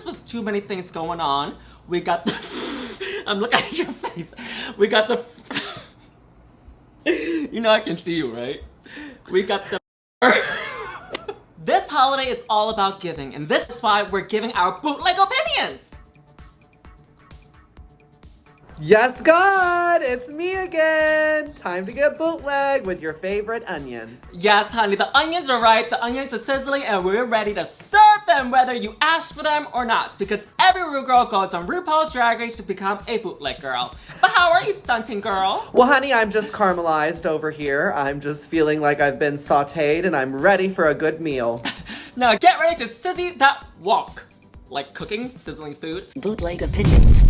just was too many things going on. We got the... I'm looking at your face. We got the... You know I can see you, right? We got the... This holiday is all about giving, and this is why we're giving our bootleg opinions. Yes, God, it's me again. Time to get bootleg with your favorite onion. Yes, honey, the onions are right. The onions are sizzling, and we're ready to serve them whether you ask for them or not. Because every Ru girl goes on RuPaul's Drag Race to become a bootleg girl. But how are you, stunting girl? Well, honey, I'm just caramelized over here. I'm just feeling like I've been sauteed, and I'm ready for a good meal. Now get ready to sizzy that walk. Like cooking, sizzling food. Bootleg Opinions.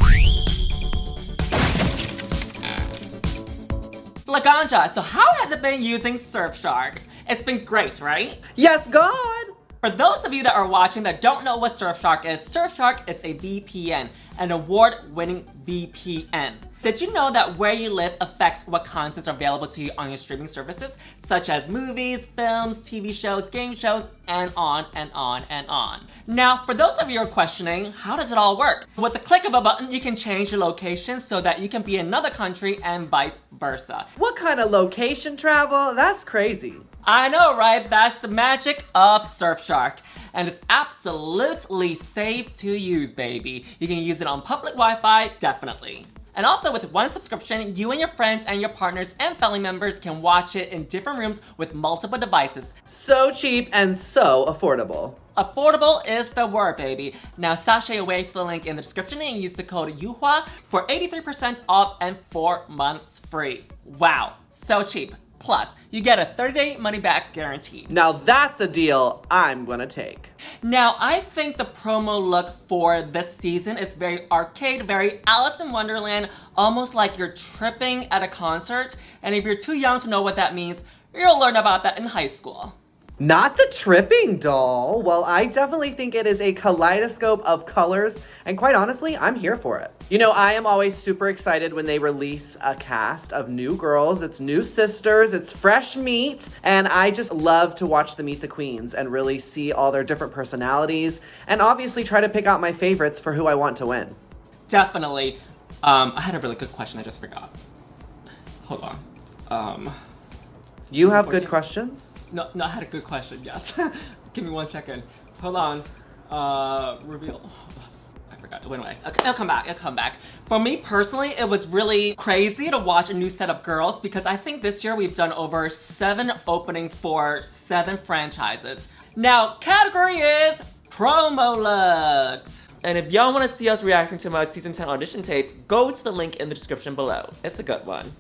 Laganja, so how has it been using Surfshark? It's been great, right? Yes, God! For those of you that are watching that don't know what Surfshark is, Surfshark is a VPN, an award-winning VPN. Did you know that where you live affects what contents are available to you on your streaming services, such as movies, films, TV shows, game shows, and on and on and on. Now, for those of you who are questioning, how does it all work? With the click of a button, you can change your location so that you can be in another country and vice versa. What kind of location travel? That's crazy. I know, right? That's the magic of Surfshark. And it's absolutely safe to use, baby. You can use it on public Wi-Fi, definitely. And also with one subscription, you and your friends and your partners and family members can watch it in different rooms with multiple devices. So cheap and so affordable. Affordable is the word, baby. Now sashay away to the link in the description and use the code Yuhua for 83% off and 4 months free. Wow, so cheap. Plus, you get a 30-day money-back guarantee. Now that's a deal I'm gonna take. Now, I think the promo look for this season is very arcade, very Alice in Wonderland, almost like you're tripping at a concert. And if you're too young to know what that means, you'll learn about that in high school. Not the tripping doll. Well, I definitely think it is a kaleidoscope of colors, and quite honestly, I'm here for it. You know, I am always super excited when they release a cast of new girls. It's new sisters, it's fresh meat, and I just love to watch them meet the queens and really see all their different personalities, and obviously try to pick out my favorites for who I want to win. Definitely. I had a really good question, I just forgot. Hold on. You have good questions? No, I had a good question, yes. Give me 1 second. Hold on. RuVeal. I forgot. Wait, okay, it'll come back. For me personally, it was really crazy to watch a new set of girls because I think this year we've done over 7 openings for 7 franchises. Now, category is promo looks. And if y'all want to see us reacting to my season 10 audition tape, go to the link in the description below. It's a good one.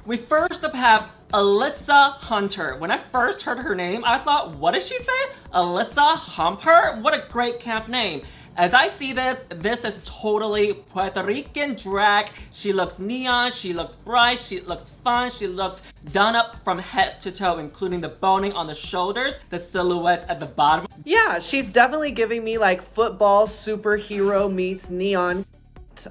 We first up have Alyssa Hunter. When I first heard her name, I thought, what did she say? Alyssa Humper? What a great camp name. As I see this is totally Puerto Rican drag. She looks neon, she looks bright, she looks fun, she looks done up from head to toe, including the boning on the shoulders, the silhouettes at the bottom. Yeah, she's definitely giving me like football superhero meets neon.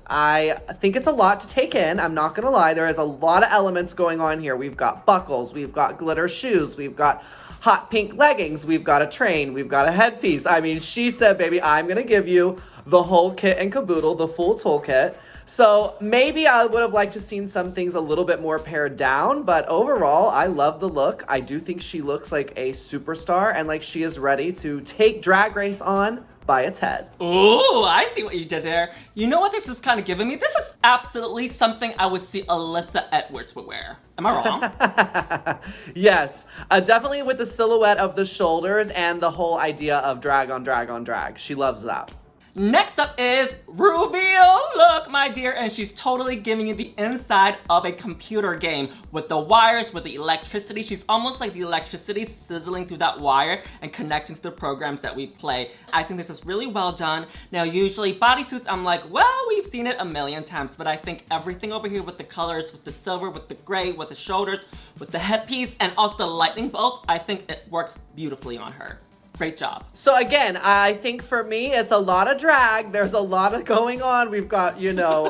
I think it's a lot to take in. I'm not gonna lie. There is a lot of elements going on here. We've got buckles, we've got glitter shoes, we've got hot pink leggings, we've got a train, we've got a headpiece. I mean, she said, baby, I'm gonna give you the whole kit and caboodle, the full toolkit. So maybe I would have liked to seen some things a little bit more pared down, but overall, I love the look. I do think she looks like a superstar and like she is ready to take Drag Race on by its head. Ooh, I see what you did there. You know what this is kind of giving me? This is absolutely something I would see Alyssa Edwards would wear. Am I wrong? Yes, definitely with the silhouette of the shoulders and the whole idea of drag on drag on drag. She loves that. Next up is RuVeal. Look, my dear, and she's totally giving you the inside of a computer game with the wires, with the electricity. She's almost like the electricity sizzling through that wire and connecting to the programs that we play. I think this is really well done. Now, usually bodysuits, I'm like, well, we've seen it a million times, but I think everything over here with the colors, with the silver, with the gray, with the shoulders, with the headpiece, and also the lightning bolts, I think it works beautifully on her. Great job. So again, I think for me, it's a lot of drag. There's a lot of going on. We've got, you know,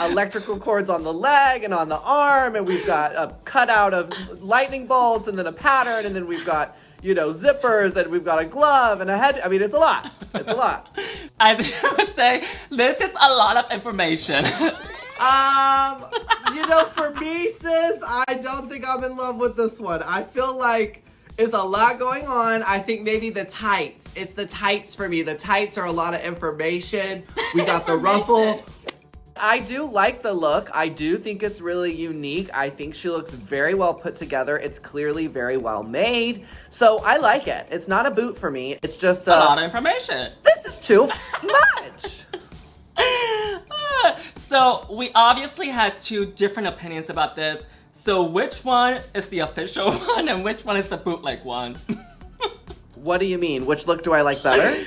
electrical cords on the leg and on the arm, and we've got a cutout of lightning bolts, and then a pattern, and then we've got zippers, and we've got a glove and a head. I mean, it's a lot. It's a lot. As you would say, this is a lot of information. For me, sis, I don't think I'm in love with this one. I feel like it's a lot going on. I think maybe the tights. It's the tights for me. The tights are a lot of information. We got the ruffle. I do like the look. I do think it's really unique. I think she looks very well put together. It's clearly very well made. So I like it. It's not a boot for me. It's just a lot of information. This is too much. So we obviously had two different opinions about this. So which one is the official one and which one is the bootleg one? What do you mean? Which look do I like better?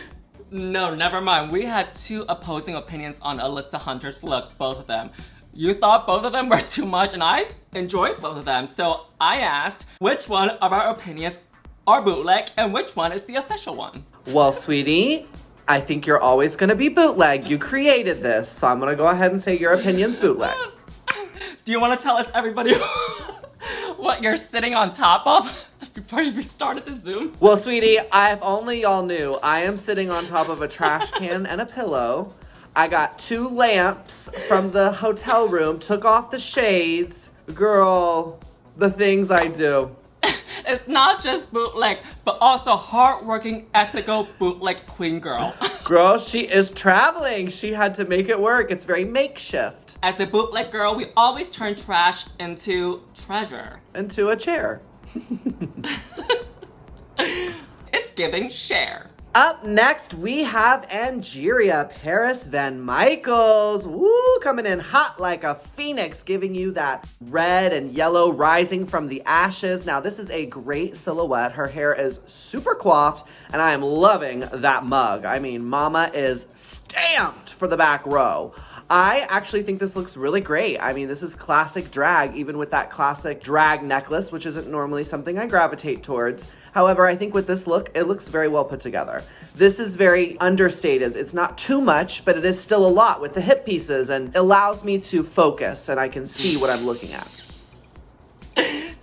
No, never mind. We had two opposing opinions on Alyssa Hunter's look, both of them. You thought both of them were too much, and I enjoyed both of them. So I asked which one of our opinions are bootleg and which one is the official one. Well, sweetie, I think you're always gonna be bootleg. You created this, so I'm gonna go ahead and say your opinion's bootleg. Do you want to tell us, everybody, what you're sitting on top of before you started the Zoom? Well, sweetie, if only y'all knew, I am sitting on top of a trash can and a pillow. I got 2 lamps from the hotel room, took off the shades. Girl, the things I do. It's not just bootleg, but also hardworking, ethical bootleg queen girl. Girl, she is traveling. She had to make it work. It's very makeshift. As a bootleg girl, we always turn trash into treasure. Into a chair. It's giving share. Up next, we have Angeria Paris VanMichaels. Woo, coming in hot like a phoenix, giving you that red and yellow rising from the ashes. Now, this is a great silhouette. Her hair is super coiffed, and I am loving that mug. I mean, mama is stamped for the back row. I actually think this looks really great. I mean, this is classic drag, even with that classic drag necklace, which isn't normally something I gravitate towards. However, I think with this look, it looks very well put together. This is very understated. It's not too much, but it is still a lot with the hip pieces and allows me to focus and I can see what I'm looking at.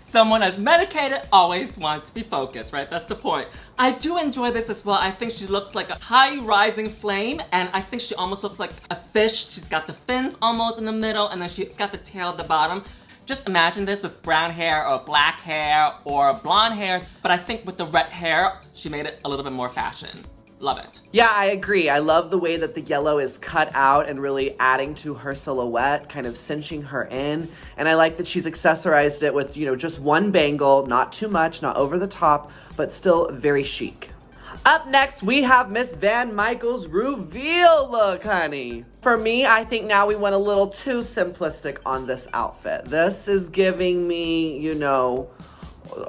Someone as medicated always wants to be focused, right? That's the point. I do enjoy this as well. I think she looks like a high rising flame, and I think she almost looks like a fish. She's got the fins almost in the middle, and then she's got the tail at the bottom. Just imagine this with brown hair or black hair or blonde hair, but I think with the red hair, she made it a little bit more fashion. Love it. Yeah, I agree. I love the way that the yellow is cut out and really adding to her silhouette, kind of cinching her in. And I like that she's accessorized it with, just one bangle, not too much, not over the top, but still very chic. Up next, we have Miss VanMichaels' RuVeal look, honey. For me, I think now we went a little too simplistic on this outfit. This is giving me,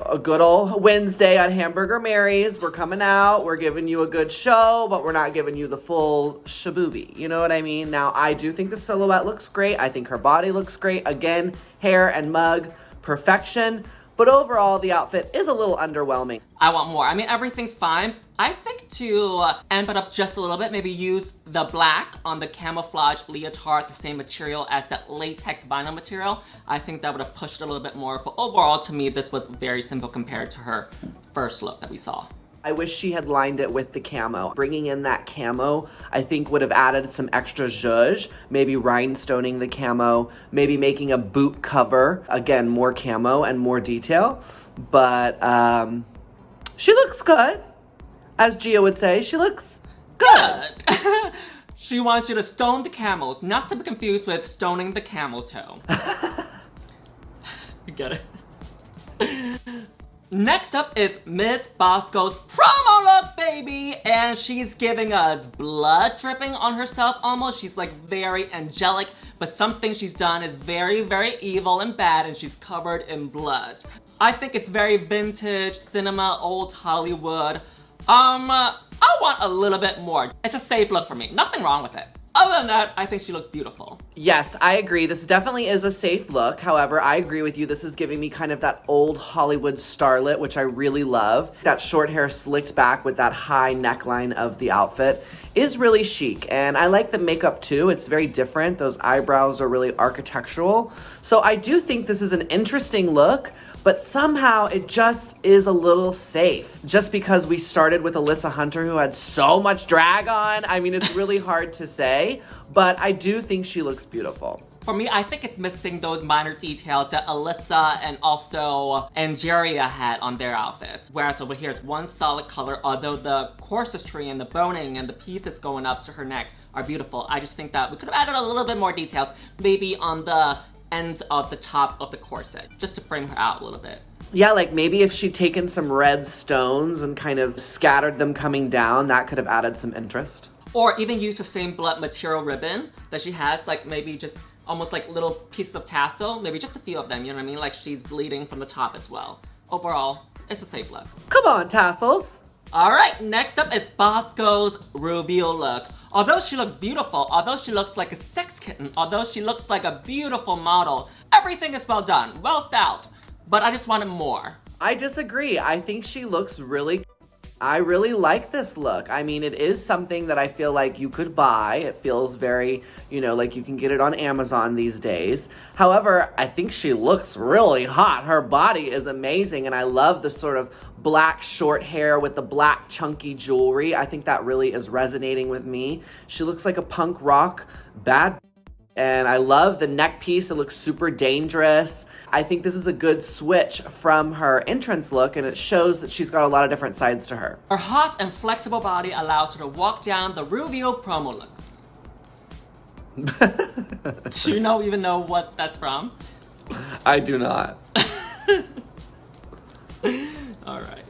a good old Wednesday on Hamburger Mary's. We're coming out, we're giving you a good show, but we're not giving you the full shabooby. You know what I mean? Now, I do think the silhouette looks great. I think her body looks great. Again, hair and mug, perfection. But overall, the outfit is a little underwhelming. I want more. I mean, everything's fine. I think to amp it up just a little bit, maybe use the black on the camouflage leotard, the same material as that latex vinyl material. I think that would have pushed it a little bit more. But overall, to me, this was very simple compared to her first look that we saw. I wish she had lined it with the camo. Bringing in that camo, I think would have added some extra zhuzh, maybe rhinestoning the camo, maybe making a boot cover. Again, more camo and more detail. But she looks good. As Gia would say, she looks good. She wants you to stone the camels, not to be confused with stoning the camel toe. You get it? Next up is Miss Bosco's promo look, baby! And she's giving us blood dripping on herself almost. She's like very angelic, but something she's done is very, very evil and bad, and she's covered in blood. I think it's very vintage, cinema, old Hollywood. I want a little bit more. It's a safe look for me. Nothing wrong with it. Other than that, I think she looks beautiful. Yes, I agree. This definitely is a safe look. However, I agree with you. This is giving me kind of that old Hollywood starlet, which I really love. That short hair slicked back with that high neckline of the outfit is really chic. And I like the makeup too. It's very different. Those eyebrows are really architectural. So I do think this is an interesting look, but somehow it just is a little safe. Just because we started with Alyssa Hunter, who had so much drag on. I mean, it's really hard to say, but I do think she looks beautiful. For me, I think it's missing those minor details that Alyssa and also Angeria had on their outfits. Whereas over here, it's one solid color, although the corsetry and the boning and the pieces going up to her neck are beautiful. I just think that we could have added a little bit more details, maybe on the ends of the top of the corset, just to bring her out a little bit. Yeah, like maybe if she'd taken some red stones and kind of scattered them coming down, that could have added some interest. Or even use the same blood material ribbon that she has, like maybe just almost like little pieces of tassel, maybe just a few of them, you know what I mean? Like she's bleeding from the top as well. Overall, it's a safe look. Come on, tassels. All right, next up is Bosco's RuVeal look. Although she looks beautiful, although she looks like a sex kitten, although she looks like a beautiful model, everything is well done, well styled, but I just wanted more. I disagree. I think she looks I really like this look. I mean, it is something that I feel like you could buy. It feels very, you know, like you can get it on Amazon these days. However, I think she looks really hot. Her body is amazing, and I love the sort of black short hair with the black chunky jewelry. I think that really is resonating with me. She looks like a punk rock bad, and I love the neck piece. It looks super dangerous. I think this is a good switch from her entrance look, and it shows that she's got a lot of different sides to her. Her hot and flexible body allows her to walk down the RuVeal promo looks. Do you even know what that's from? I do not. All right.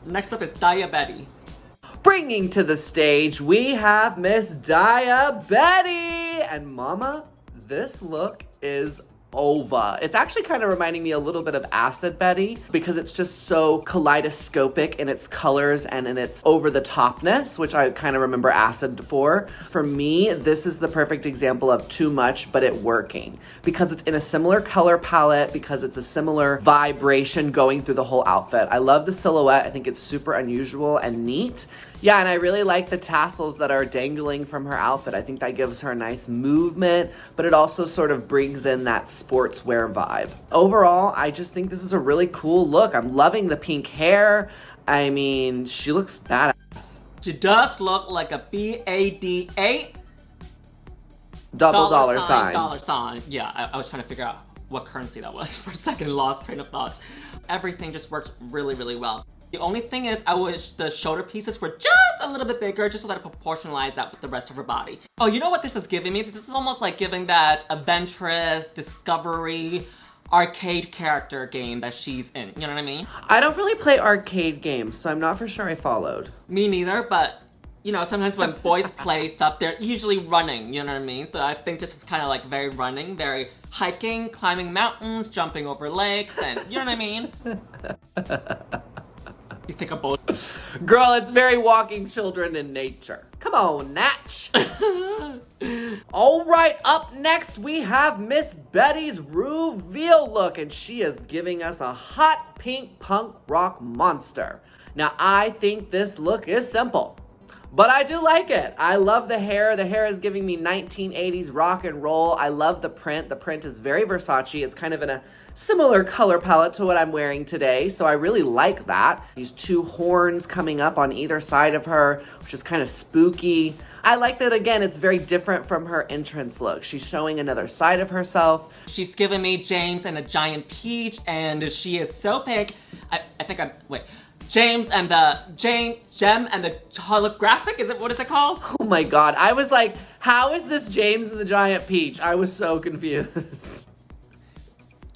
Next up is Daya Betty. Bringing to the stage, we have Miss Daya Betty. And mama, this look is over. It's actually kind of reminding me a little bit of Acid Betty because it's just so kaleidoscopic in its colors and in its over-the-topness, which I kind of remember Acid for. For me, this is the perfect example of too much, but it working. Because it's in a similar color palette, because it's a similar vibration going through the whole outfit. I love the silhouette. I think it's super unusual and neat. Yeah, and I really like the tassels that are dangling from her outfit. I think that gives her a nice movement, but it also sort of brings in that sportswear vibe. Overall, I just think this is a really cool look. I'm loving the pink hair. I mean, she looks badass. She does look like a BADA dollar sign. Dollar sign. Yeah, I was trying to figure out what currency that was for a second, lost train of thought. Everything just works really, really well. The only thing is, I wish the shoulder pieces were just a little bit bigger, just so that it proportionalized out with the rest of her body. Oh, you know what this is giving me? This is almost like giving that adventurous, discovery, arcade character game that she's in. You know what I mean? I don't really play arcade games, so I'm not for sure I followed. Me neither, but you know, sometimes when boys play stuff, they're usually running, you know what I mean? So I think this is kind of like very running, very hiking, climbing mountains, jumping over lakes, and you know what I mean? You think of both. Girl, it's very walking children in nature. Come on, Natch. All right, up next we have Miss Betty's RuVeal look, and she is giving us a hot pink punk rock monster. Now, I think this look is simple, but I do like it. I love the hair. The hair is giving me 1980s rock and roll. I love the print. The print is very Versace. It's kind of in a similar color palette to what I'm wearing today, so I really like that. These two horns coming up on either side of her, which is kind of spooky. I like that, again, it's very different from her entrance look. She's showing another side of herself. She's giving me James and a giant peach, and she is so pink. Gem and the holographic, what is it called? Oh my God, I was like, how is this James and the giant peach? I was so confused.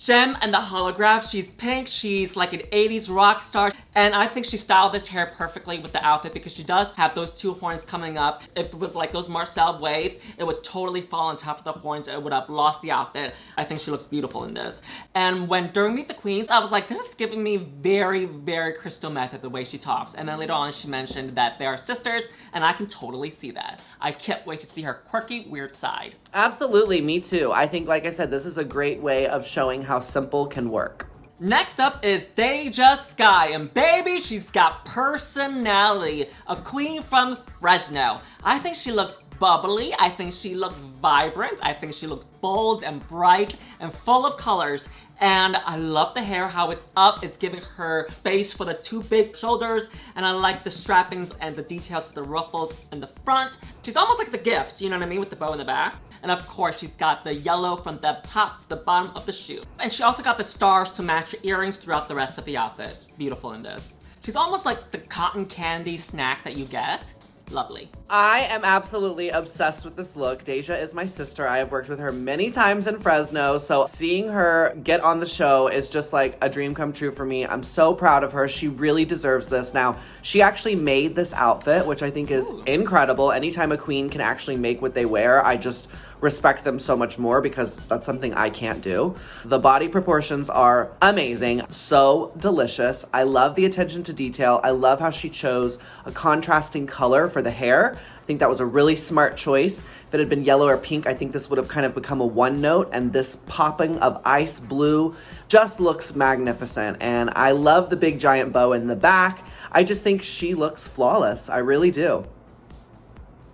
Gem and the holograph, she's pink, she's like an 80s rock star, and I think she styled this hair perfectly with the outfit because she does have those two horns coming up. If it was like those Marcel waves, it would totally fall on top of the horns and it would have lost the outfit. I think she looks beautiful in this. And during Meet the Queens, I was like, this is giving me very, very Crystal Method the way she talks. And then later on she mentioned that they are sisters, and I can totally see that. I can't wait to see her quirky, weird side. Absolutely, me too. I think, like I said, this is a great way of showing how simple can work. Next up is Deja Skye, and baby, she's got personality. A queen from Fresno. I think she looks bubbly, I think she looks vibrant, I think she looks bold and bright and full of colors. And I love the hair, how it's up. It's giving her space for the two big shoulders. And I like the strappings and the details for the ruffles in the front. She's almost like the Gift, you know what I mean, with the bow in the back. And of course, she's got the yellow from the top to the bottom of the shoe. And she also got the stars to match her earrings throughout the rest of the outfit. Beautiful in this. She's almost like the cotton candy snack that you get. Lovely. I am absolutely obsessed with this look. Deja is my sister. I have worked with her many times in Fresno, so seeing her get on the show is just like a dream come true for me. I'm so proud of her. She really deserves this. Now, she actually made this outfit, which I think is incredible. Anytime a queen can actually make what they wear, I just respect them so much more because that's something I can't do. The body proportions are amazing, so delicious. I love the attention to detail. I love how she chose a contrasting color for the hair. I think that was a really smart choice. If it had been yellow or pink, I think this would have kind of become a one note, and this popping of ice blue just looks magnificent. And I love the big giant bow in the back. I just think she looks flawless. I really do.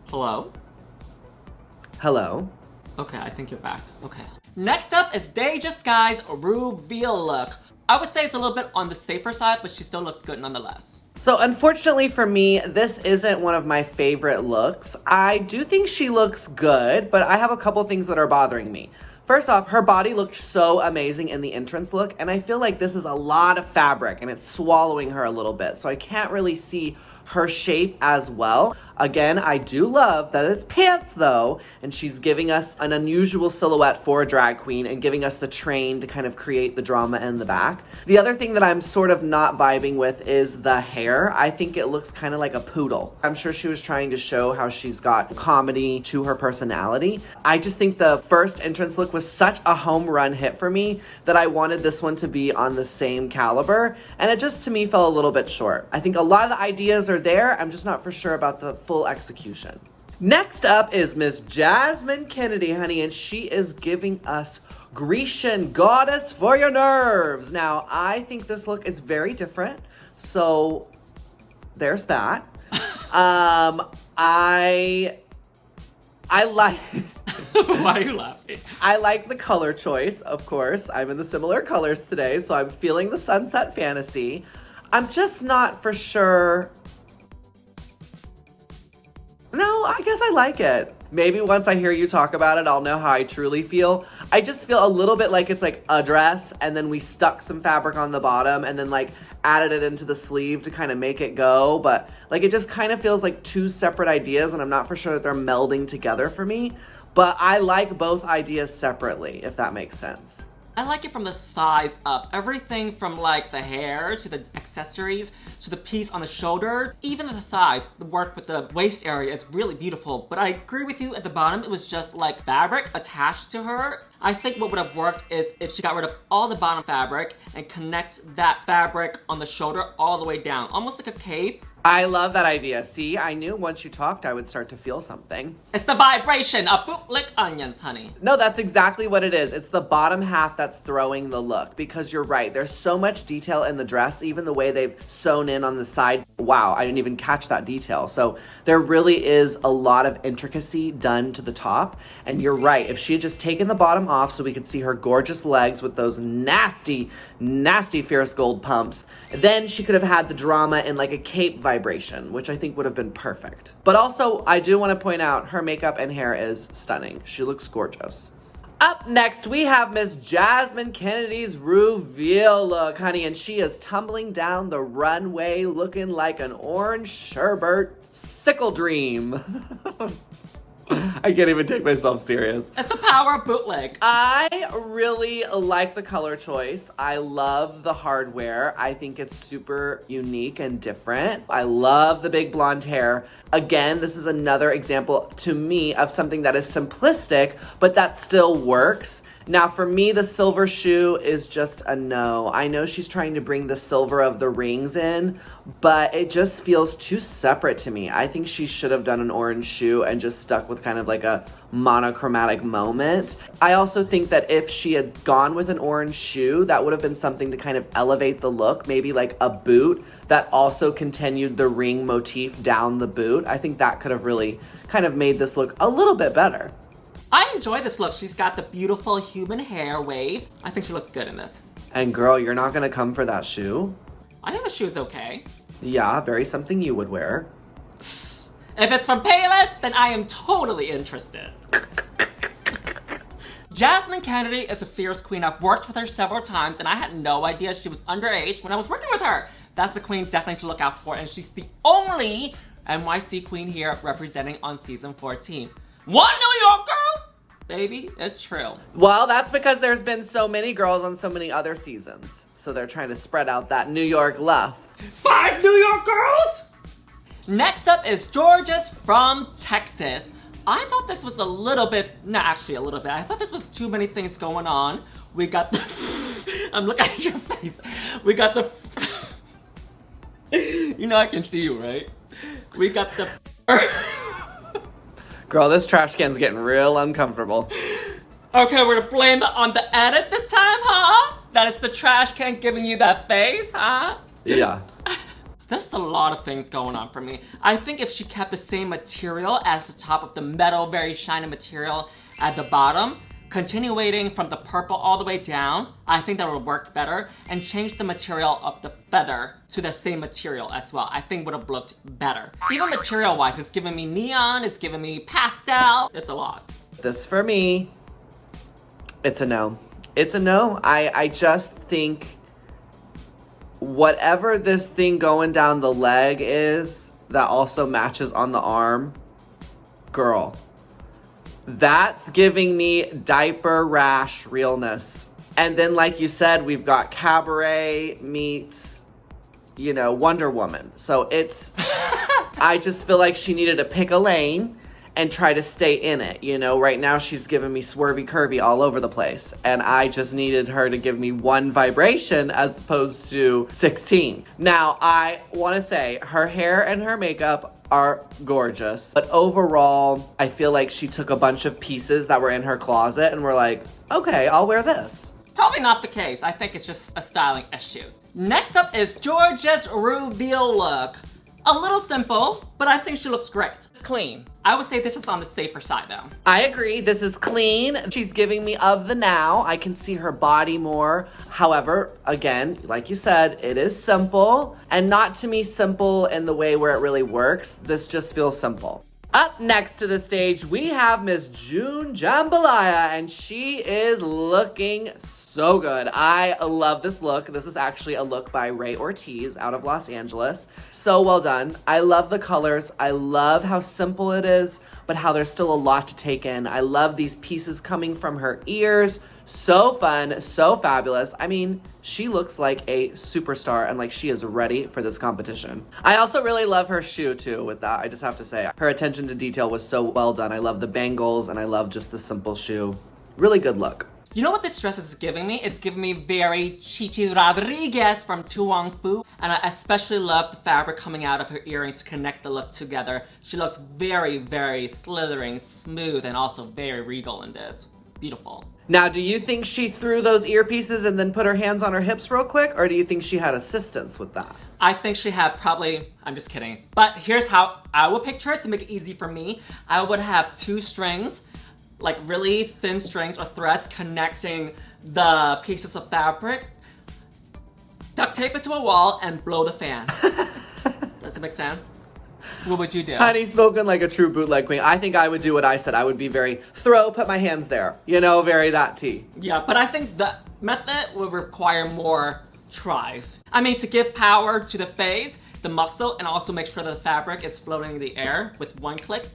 Hello? Hello? Okay, I think you're back. Okay. Next up is Deja Skye's RuVeal look. I would say it's a little bit on the safer side, but she still looks good nonetheless. So unfortunately for me, this isn't one of my favorite looks. I do think she looks good, but I have a couple things that are bothering me. First off, her body looked so amazing in the entrance look, and I feel like this is a lot of fabric and it's swallowing her a little bit, so I can't really see her shape as well. Again, I do love that it's pants though, and she's giving us an unusual silhouette for a drag queen and giving us the train to kind of create the drama in the back. The other thing that I'm sort of not vibing with is the hair. I think it looks kind of like a poodle. I'm sure she was trying to show how she's got comedy to her personality. I just think the first entrance look was such a home run hit for me that I wanted this one to be on the same caliber, and it just to me fell a little bit short. I think a lot of the ideas are there. I'm just not for sure about the full execution. Next up is Miss Jasmine Kennedy, honey, and she is giving us Grecian goddess for your nerves. Now, I think this look is very different, so there's that. I like... Why are you laughing? I like the color choice, of course. I'm in the similar colors today, so I'm feeling the sunset fantasy. I'm just not for sure... No, I guess I like it. Maybe once I hear you talk about it, I'll know how I truly feel. I just feel a little bit like it's like a dress, and then we stuck some fabric on the bottom and then like added it into the sleeve to kind of make it go. But like it just kind of feels like two separate ideas, and I'm not for sure that they're melding together for me. But I like both ideas separately, if that makes sense. I like it from the thighs up. Everything from like the hair to the accessories to the piece on the shoulder, even the thighs, the work with the waist area is really beautiful. But I agree with you, at the bottom it was just like fabric attached to her. I think what would have worked is if she got rid of all the bottom fabric and connect that fabric on the shoulder all the way down, almost like a cape. I love that idea. See, I knew once you talked I would start to feel something. It's the vibration of Bootleg Onions, honey. No, that's exactly what it is. It's the bottom half that's throwing the look, because you're right. There's so much detail in the dress, even the way they've sewn in on the side. Wow, I didn't even catch that detail. So there really is a lot of intricacy done to the top. And you're right, if she had just taken the bottom off so we could see her gorgeous legs with those nasty, nasty fierce gold pumps, then she could have had the drama in like a cape vibration, which I think would have been perfect. But also, I do want to point out her makeup and hair is stunning. She looks gorgeous. Up next, we have Miss Jasmine Kennedy's RuVeal look, honey, and she is tumbling down the runway looking like an orange sherbet sickle dream. I can't even take myself serious. It's the power of bootleg. I really like the color choice. I love the hardware. I think it's super unique and different. I love the big blonde hair. Again, this is another example to me of something that is simplistic, but that still works. Now, for me, the silver shoe is just a no. I know she's trying to bring the silver of the rings in, but it just feels too separate to me. I think she should have done an orange shoe and just stuck with kind of like a monochromatic moment. I also think that if she had gone with an orange shoe, that would have been something to kind of elevate the look, maybe like a boot that also continued the ring motif down the boot. I think that could have really kind of made this look a little bit better. I enjoy this look. She's got the beautiful human hair waves. I think she looks good in this. And girl, you're not gonna come for that shoe? I think the shoe's okay. Yeah, very something you would wear. If it's from Payless, then I am totally interested. Jasmine Kennedy is a fierce queen. I've worked with her several times and I had no idea she was underage when I was working with her. That's the queen definitely to look out for, and she's the only NYC queen here representing on season 14. One New York girl? Baby, it's true. Well, that's because there's been so many girls on so many other seasons. So they're trying to spread out that New York love. 5 New York girls? Next up is Jorgeous from Texas. I thought this was a little bit, not actually a little bit, I thought this was too many things going on. We got the, I'm looking at your face. We got the, you know I can see you, right? We got the, Girl, this trash can's getting real uncomfortable. okay, we're gonna blame it on the edit this time, huh? That is the trash can giving you that face, huh? Yeah. There's a lot of things going on for me. I think if she kept the same material as the top of the metal, very shiny material at the bottom, continuating from the purple all the way down, I think that would have worked better, and change the material of the feather to the same material as well. I think would have looked better. Even material-wise, it's giving me neon, it's giving me pastel, it's a lot. This for me, it's a no. It's a no. I just think whatever this thing going down the leg is that also matches on the arm, girl, that's giving me diaper rash realness. And then like you said, we've got Cabaret meets, you know, Wonder Woman. So it's, I just feel like she needed to pick a lane and try to stay in it. You know, right now she's giving me swervy curvy all over the place. And I just needed her to give me one vibration as opposed to 16. Now, I want to say her hair and her makeup are gorgeous. But overall, I feel like she took a bunch of pieces that were in her closet and were like, okay, I'll wear this. Probably not the case. I think it's just a styling issue. Next up is Jorgeous' RuVeal look. A little simple, but I think she looks great. It's clean. I would say this is on the safer side though. I agree, this is clean. She's giving me of the now. I can see her body more. However, again, like you said, it is simple, and not to me simple in the way where it really works. This just feels simple. Up next to the stage, we have Miss June Jambalaya, and she is looking so good. I love this look. This is actually a look by Ray Ortiz out of Los Angeles. So well done. I love the colors. I love how simple it is, but how there's still a lot to take in. I love these pieces coming from her ears. So fun, so fabulous. I mean, she looks like a superstar and like she is ready for this competition. I also really love her shoe too with that. I just have to say, her attention to detail was so well done. I love the bangles and I love just the simple shoe. Really good look. You know what this dress is giving me? It's giving me very Chichi Rodriguez from Tu Wong Fu. And I especially love the fabric coming out of her earrings to connect the look together. She looks very, very slithering, smooth, and also very regal in this. Beautiful. Now, do you think she threw those earpieces and then put her hands on her hips real quick? Or do you think she had assistance with that? I think she had probably, I'm just kidding. But here's how I would picture it to make it easy for me. I would have 2 strings, like really thin strings or threads connecting the pieces of fabric, duct tape it to a wall, and blow the fan. Does it make sense? What would you do? Honey, spoken like a true bootleg queen. I think I would do what I said. I would be very put my hands there. You know, very that tea. Yeah, but I think the method would require more tries. I mean, to give power to the face, the muscle, and also make sure that the fabric is floating in the air with one click.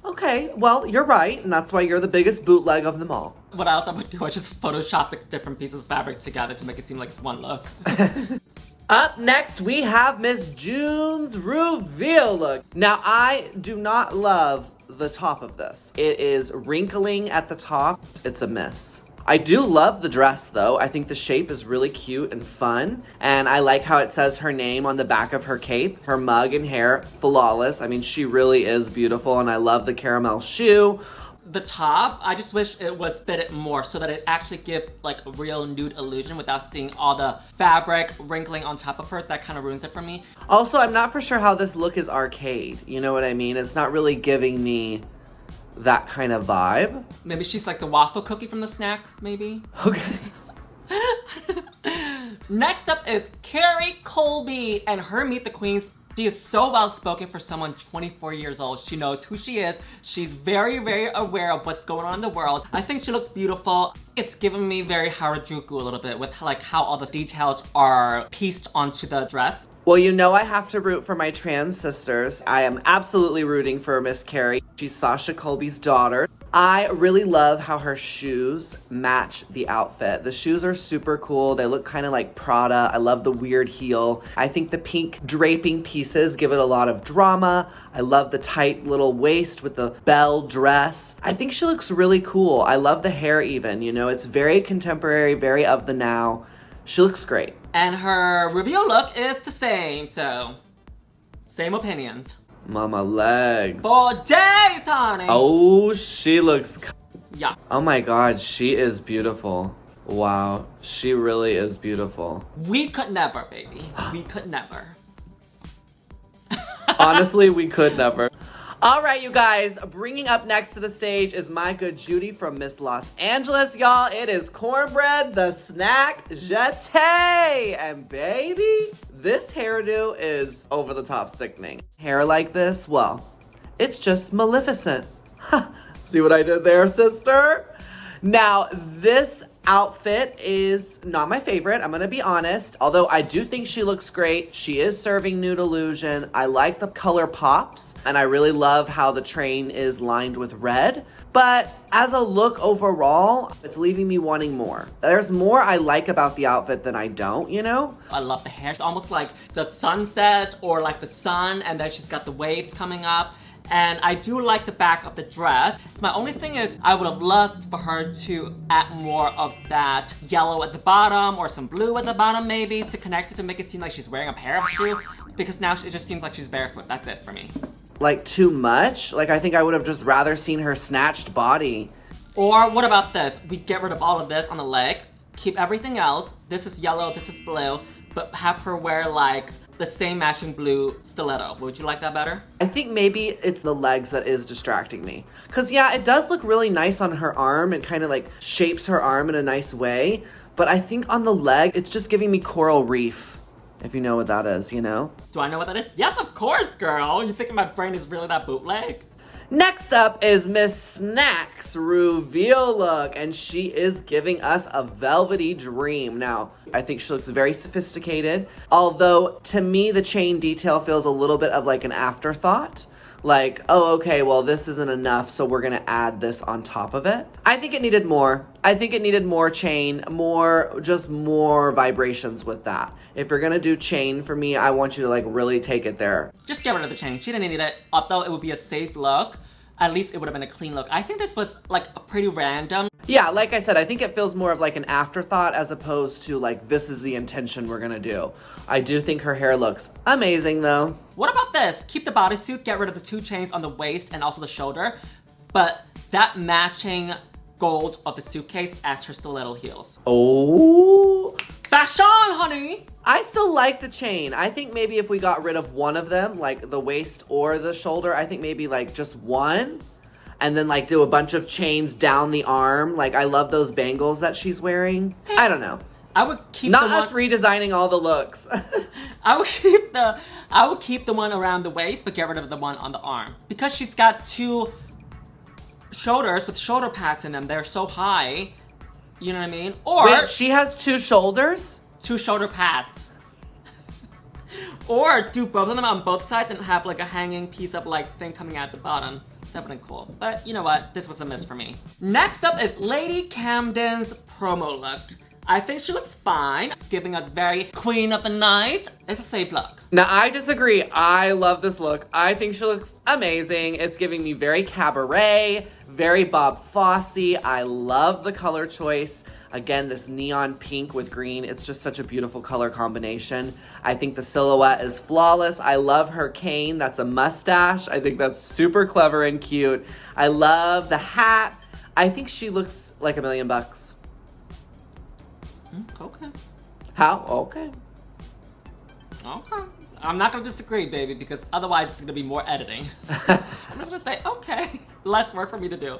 Okay, well, you're right, and that's why you're the biggest bootleg of them all. What else I would do is just Photoshop the different pieces of fabric together to make it seem like it's one look. Up next, we have Miss June's RuVeal look. Now, I do not love the top of this. It is wrinkling at the top. It's a miss. I do love the dress though. I think the shape is really cute and fun. And I like how it says her name on the back of her cape. Her mug and hair, flawless. I mean, she really is beautiful, and I love the caramel shoe. The top, I just wish it was fitted more so that it actually gives like a real nude illusion without seeing all the fabric wrinkling on top of her. That kind of ruins it for me. Also, I'm not for sure how this look is arcade. You know what I mean? It's not really giving me that kind of vibe. Maybe she's like the waffle cookie from the snack, maybe? Okay. Next up is Carrie Colby and her Meet the Queens. She is so well spoken for someone 24 years old. She knows who she is. She's very, very aware of what's going on in the world. I think she looks beautiful. It's giving me very Harajuku a little bit with like how all the details are pieced onto the dress. Well, you know I have to root for my trans sisters. I am absolutely rooting for Miss Kerri. She's Sasha Colby's daughter. I really love how her shoes match the outfit. The shoes are super cool. They look kind of like Prada. I love the weird heel. I think the pink draping pieces give it a lot of drama. I love the tight little waist with the bell dress. I think she looks really cool. I love the hair even, you know, it's very contemporary, very of the now. She looks great. And her Rubio look is the same, so same opinions. Mama legs. 4 days, honey. Oh, she looks... Yeah. Oh my God, she is beautiful. Wow, she really is beautiful. We could never, baby. We could never. Honestly, we could never. All right, you guys, bringing up next to the stage is my good Judy from Miss Los Angeles, y'all. It is Cornbread, the snack, Jeté. And baby, this hairdo is over the top sickening. Hair like this, well, it's just maleficent. See what I did there, sister? Now, this outfit is not my favorite, I'm gonna be honest. Although I do think she looks great. She is serving nude illusion. I like the color pops, and I really love how the train is lined with red. But as a look overall, it's leaving me wanting more. There's more I like about the outfit than I don't, you know? I love the hair. It's almost like the sunset or like the sun, and then she's got the waves coming up. And I do like the back of the dress. My only thing is I would have loved for her to add more of that yellow at the bottom or some blue at the bottom maybe to connect it to make it seem like she's wearing a pair of shoes, because now it just seems like she's barefoot. That's it for me. Like too much? Like I think I would have just rather seen her snatched body. Or what about this? We get rid of all of this on the leg, keep everything else. This is yellow, this is blue, but have her wear like the same matching blue stiletto. Would you like that better? I think maybe it's the legs that is distracting me. Cause yeah, it does look really nice on her arm. It kind of like shapes her arm in a nice way. But I think on the leg, it's just giving me coral reef. If you know what that is, you know? Do I know what that is? Yes, of course, girl. You think my brain is really that bootleg? Next up is Miss Snack's RuVeal look, and she is giving us a velvety dream. Now, I think she looks very sophisticated, although to me the chain detail feels a little bit of like an afterthought. Like, oh, okay, well, this isn't enough, so we're gonna add this on top of it. I think it needed more. I think it needed more chain, just more vibrations with that. If you're gonna do chain for me, I want you to like really take it there. Just get rid of the chain. She didn't need it. Although it would be a safe look, at least it would have been a clean look. I think this was like a pretty random. Yeah, like I said, I think it feels more of like an afterthought as opposed to like, this is the intention we're gonna do. I do think her hair looks amazing though. What about this? Keep the bodysuit, get rid of the 2 chains on the waist and also the shoulder, but that matching gold of the suitcase as her stiletto heels. Oh. Fashion, honey! I still like the chain. I think maybe if we got rid of one of them, like the waist or the shoulder, I think maybe like just one, and then like do a bunch of chains down the arm. Like I love those bangles that she's wearing. I don't know. I would keep not us redesigning all the looks. I would keep the one around the waist, but get rid of the one on the arm. Because she's got 2 shoulders with shoulder pads in them. They're so high. You know what I mean? Or wait, she has 2 shoulders? 2 shoulder pads. Or do both of them on both sides and have like a hanging piece of like thing coming out the bottom. That would have been cool. But you know what? This was a miss for me. Next up is Lady Camden's promo look. I think she looks fine. It's giving us very queen of the night. It's a safe look. Now, I disagree. I love this look. I think she looks amazing. It's giving me very cabaret, very Bob Fosse. I love the color choice. Again, this neon pink with green. It's just such a beautiful color combination. I think the silhouette is flawless. I love her cane. That's a mustache. I think that's super clever and cute. I love the hat. I think she looks like $1 million. Okay. How? Okay. Okay. I'm not gonna disagree, baby, because otherwise it's gonna be more editing. I'm just gonna say, okay. less work for me to do.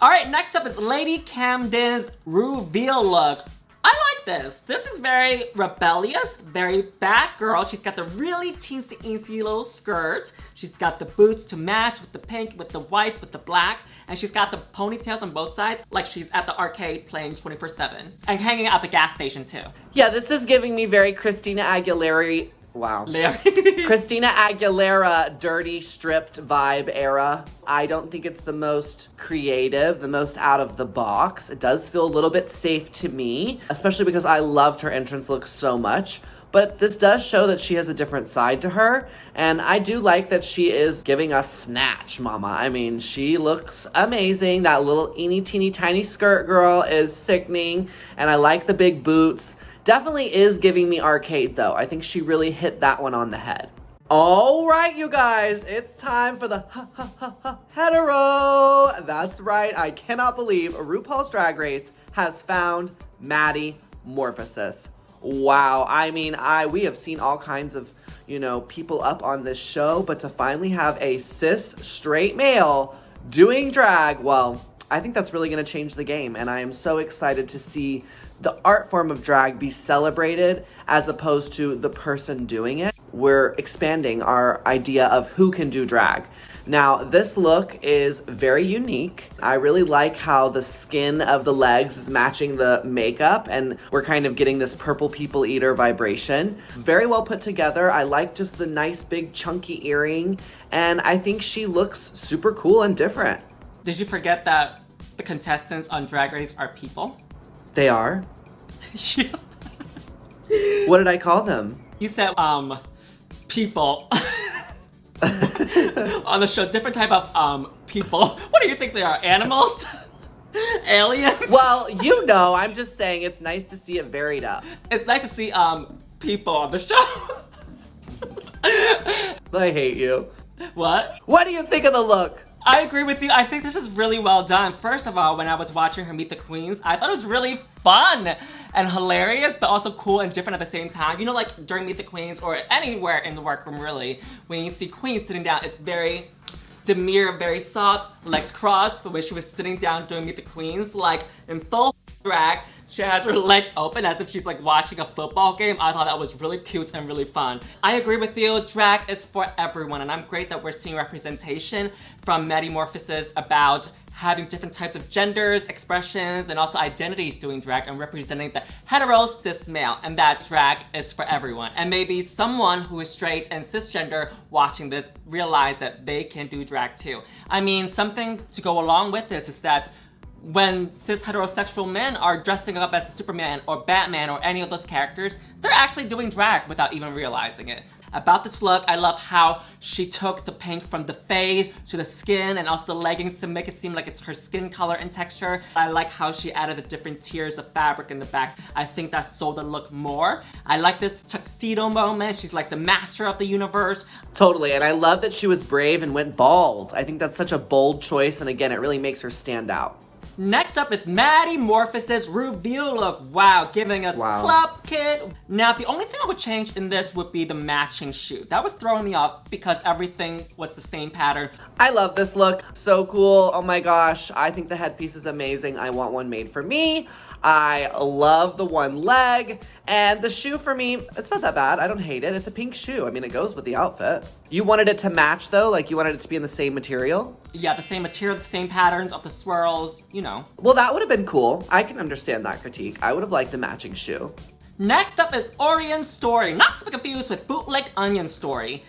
All right, next up is Lady Camden's RuVeal look. I like this. This is very rebellious, very Batgirl. She's got the really teensy-eensy little skirt. She's got the boots to match with the pink, with the white, with the black. And she's got the ponytails on both sides, like she's at the arcade playing 24/7. And hanging out the gas station too. Yeah, this is giving me very Christina Aguilera. Wow. Christina Aguilera dirty stripped vibe era. I don't think it's the most creative, the most out of the box. It does feel a little bit safe to me, especially because I loved her entrance look so much. But this does show that she has a different side to her. And I do like that she is giving us snatch, mama. I mean, she looks amazing. That little teeny tiny skirt girl is sickening. And I like the big boots. Definitely is giving me arcade though. I think she really hit that one on the head. All right, you guys, it's time for the hetero. That's right, I cannot believe RuPaul's Drag Race has found Maddie Morphis. Wow, I mean, we have seen all kinds of, people up on this show, but to finally have a cis straight male doing drag, well, I think that's really gonna change the game, and I am so excited to see the art form of drag be celebrated as opposed to the person doing it. We're expanding our idea of who can do drag. Now, this look is very unique. I really like how the skin of the legs is matching the makeup, and we're kind of getting this purple people eater vibration. Very well put together. I like just the nice big chunky earring, and I think she looks super cool and different. Did you forget that the contestants on Drag Race are people? They are? Yeah. What did I call them? You said, people. On the show, different type of, people. What do you think they are, animals? Aliens? Well, I'm just saying it's nice to see it varied up. It's nice to see, people on the show. I hate you. What? What do you think of the look? I agree with you. I think this is really well done. First of all, when I was watching her meet the queens, I thought it was really fun and hilarious, but also cool and different at the same time. Like during Meet the Queens or anywhere in the workroom really, when you see queens sitting down, it's very demure, very soft, legs crossed. But when she was sitting down during Meet the Queens, like in full drag, she has her legs open as if she's like watching a football game. I thought that was really cute and really fun. I agree with you, drag is for everyone, and I'm great that we're seeing representation from Maddie Morphis about having different types of genders, expressions, and also identities doing drag and representing the hetero cis male, and that drag is for everyone. And maybe someone who is straight and cisgender watching this realize that they can do drag too. I mean, something to go along with this is that when cis heterosexual men are dressing up as Superman or Batman or any of those characters, they're actually doing drag without even realizing it. About this look, I love how she took the pink from the face to the skin and also the leggings to make it seem like it's her skin color and texture. I like how she added the different tiers of fabric in the back. I think that sold the look more. I like this tuxedo moment. She's like the master of the universe. Totally, and I love that she was brave and went bald. I think that's such a bold choice, and again, it really makes her stand out. Next up is Maddie Morphis' RuVeal look. Wow, giving us Club Kid. Now, the only thing I would change in this would be the matching shoe. That was throwing me off because everything was the same pattern. I love this look. So cool. Oh my gosh. I think the headpiece is amazing. I want one made for me. I love the one leg, and the shoe for me, it's not that bad. I don't hate it. It's a pink shoe. I mean, it goes with the outfit. You wanted it to match though? Like you wanted it to be in the same material? Yeah, the same material, the same patterns of the swirls, Well, that would have been cool. I can understand that critique. I would have liked the matching shoe. Next up is Orion Story, not to be confused with Bootleg Onion Story.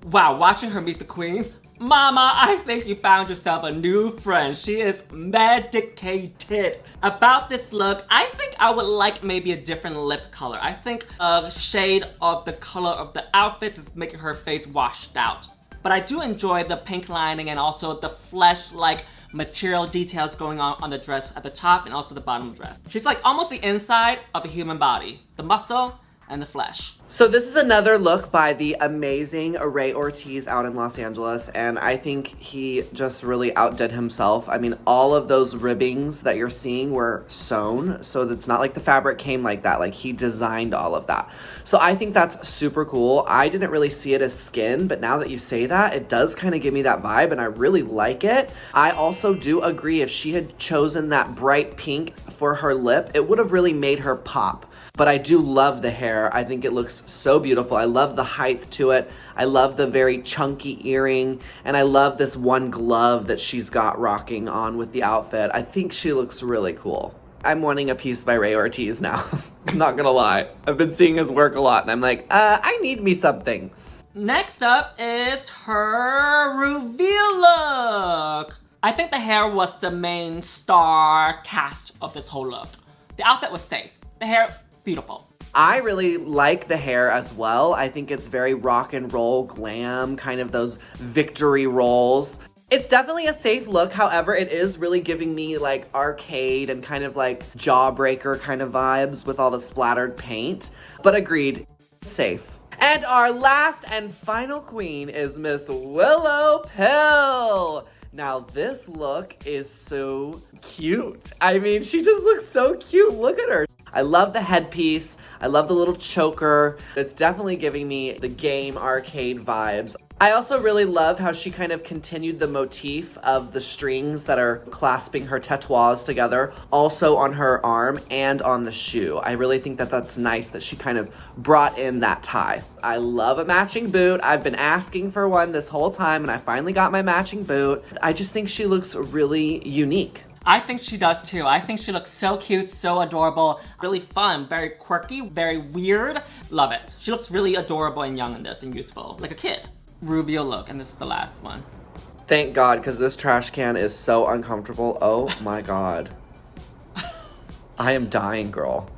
Wow, watching her meet the queens, Mama, I think you found yourself a new friend. She is medicated. About this look, I think I would like maybe a different lip color. I think a shade of the color of the outfit is making her face washed out. But I do enjoy the pink lining and also the flesh-like material details going on the dress at the top and also the bottom of the dress. She's like almost the inside of a human body. The muscle and the flesh. So this is another look by the amazing Ray Ortiz out in Los Angeles, and I think he just really outdid himself. I mean, all of those ribbings that you're seeing were sewn, so it's not like the fabric came like that. Like, he designed all of that. So I think that's super cool. I didn't really see it as skin, but now that you say that, it does kind of give me that vibe, and I really like it. I also do agree, if she had chosen that bright pink for her lip, it would have really made her pop. But I do love the hair. I think it looks so beautiful. I love the height to it. I love the very chunky earring. And I love this one glove that she's got rocking on with the outfit. I think she looks really cool. I'm wanting a piece by Ray Ortiz now. I'm not gonna lie. I've been seeing his work a lot and I'm like, I need me something. Next up is her RuVeal look. I think the hair was the main star cast of this whole look. The outfit was safe. The hair, beautiful. I really like the hair as well. I think it's very rock and roll glam, kind of those victory rolls. It's definitely a safe look. However, it is really giving me like arcade and kind of like Jawbreaker kind of vibes with all the splattered paint. But agreed, safe. And our last and final queen is Miss Willow Pill. Now this look is so cute. I mean, she just looks so cute. Look at her. I love the headpiece. I love the little choker. It's definitely giving me the game arcade vibes. I also really love how she kind of continued the motif of the strings that are clasping her tattoos together, also on her arm and on the shoe. I really think that that's nice that she kind of brought in that tie. I love a matching boot. I've been asking for one this whole time and I finally got my matching boot. I just think she looks really unique. I think she does too. I think she looks so cute, so adorable, really fun, very quirky, very weird. Love it. She looks really adorable and young in this and youthful, like a kid. RuVeal look, and this is the last one. Thank God, because this trash can is so uncomfortable. Oh my God. I am dying, girl.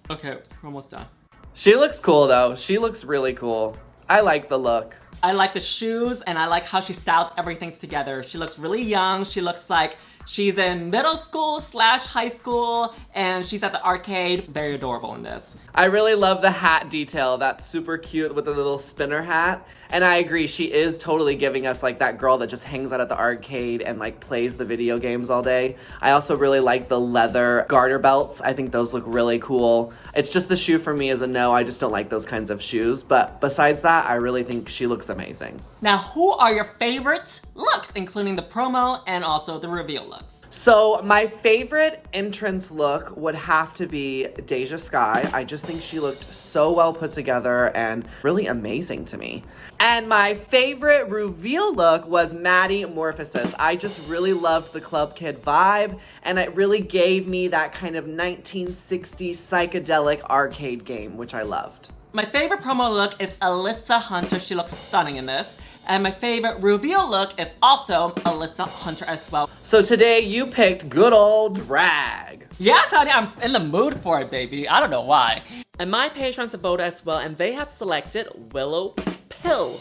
Okay, we're almost done. She looks cool though. She looks really cool. I like the look. I like the shoes and I like how she styled everything together. She looks really young. She looks like she's in middle school / high school and she's at the arcade. Very adorable in this. I really love the hat detail. That's super cute with the little spinner hat. And I agree, she is totally giving us like that girl that just hangs out at the arcade and like plays the video games all day. I also really like the leather garter belts. I think those look really cool. It's just the shoe for me is a no. I just don't like those kinds of shoes. But besides that, I really think she looks amazing. Now, who are your favorite looks, including the promo and also the RuVeal looks? So my favorite entrance look would have to be Deja Skye. I just think she looked so well put together and really amazing to me. And my favorite RuVeal look was Maddie Morphis. I just really loved the Club Kid vibe and it really gave me that kind of 1960s psychedelic arcade game, which I loved. My favorite promo look is Alyssa Hunter. She looks stunning in this. And my favorite RuVeal look is also Alyssa Hunter as well. So today you picked good old drag. Yes, honey, I'm in the mood for it, baby. I don't know why. And my patrons voted as well, and they have selected Willow Pill.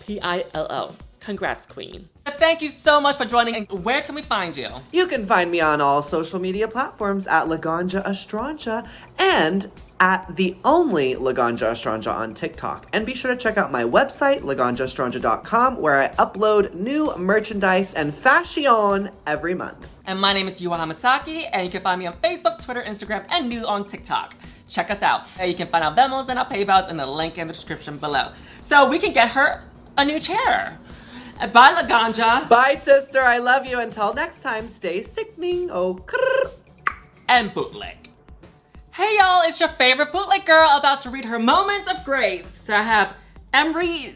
P-I-L-L. Congrats, queen. Thank you so much for joining. And where can we find you? You can find me on all social media platforms at Laganja Estranja and at the only Laganja Estranja on TikTok. And be sure to check out my website, laganjaestranja.com, where I upload new merchandise and fashion every month. And my name is Yuhua Hamasaki, and you can find me on Facebook, Twitter, Instagram, and new on TikTok. Check us out. And you can find our Venmos and our PayPals in the link in the description below. So we can get her a new chair. Bye, Laganja. Bye, sister. I love you. Until next time, stay sickening. Oh, krrr. And bootleg. Hey y'all, it's your favorite bootleg girl about to read her moments of grace. So I have Angeria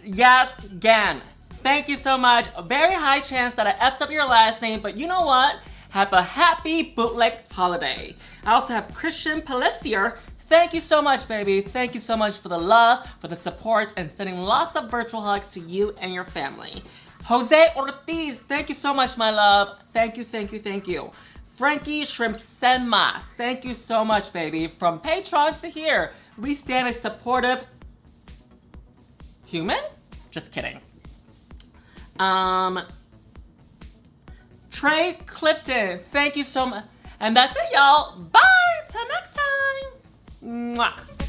Paris. Thank you so much. A very high chance that I effed up your last name, but you know what? Have a happy bootleg holiday. I also have Christian Pellissier. Thank you so much, baby. Thank you so much for the love, for the support, and sending lots of virtual hugs to you and your family. Jose Ortiz, thank you so much, my love. Thank you, thank you, thank you. Frankie Shrimp Senma, thank you so much, baby. From patrons to here, we stand a supportive human? Just kidding. Trey Clifton, thank you so much. And that's it, y'all. Bye, till next time. Mwah.